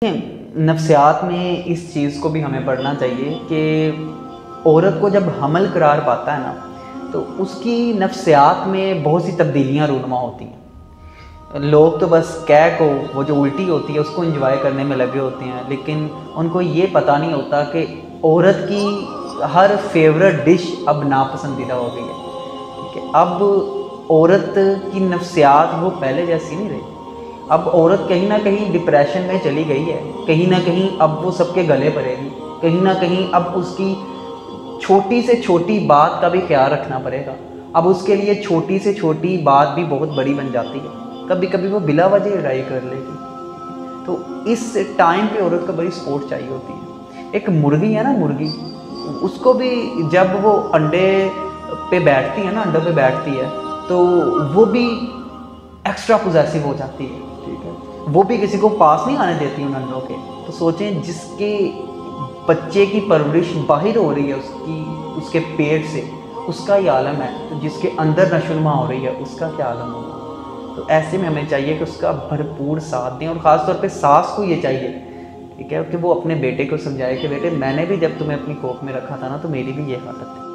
नफ्सियात में इस चीज़ को भी हमें पढ़ना चाहिए कि औरत को जब हमल करार पाता है ना, तो उसकी नफ्सियात में बहुत सी तब्दीलियाँ रूनुमा होती हैं। लोग तो बस कैक को वो जो उल्टी होती है उसको एंजॉय करने में लगे होते हैं, लेकिन उनको ये पता नहीं होता कि औरत की हर फेवरेट डिश अब नापसंदीदा हो गई है। ठीक है, अब औरत की नफ्सियात वो पहले जैसी नहीं रही। अब औरत कहीं ना कहीं डिप्रेशन में चली गई है, कहीं ना कहीं अब वो सबके गले पड़ेगी, कहीं ना कहीं अब उसकी छोटी से छोटी बात का भी ख्याल रखना पड़ेगा। अब उसके लिए छोटी से छोटी बात भी बहुत बड़ी बन जाती है, कभी कभी वो बिला वजह लड़ाई कर लेगी। तो इस टाइम पे औरत को बड़ी सपोर्ट चाहिए होती है। एक मुर्गी है ना, मुर्गी, उसको भी जब वो अंडे पे बैठती है ना, अंडों पे बैठती है, तो वो भी एक्स्ट्रा पोजेसिव हो जाती है। ठीक है, वो भी किसी को पास नहीं आने देती उन अंडों के। तो सोचें, जिसके बच्चे की परवरिश बाहर हो रही है उसके पेट से, उसका ही आलम है, तो जिसके अंदर नशुनमा हो रही है उसका क्या आलम होगा। तो ऐसे में हमें चाहिए कि उसका भरपूर साथ दें, और ख़ास तौर पे सास को ये चाहिए, ठीक है, कि वो अपने बेटे को समझाए कि बेटे, मैंने भी जब तुम्हें अपनी कोख में रखा था ना, तो मेरी भी ये हालत थी।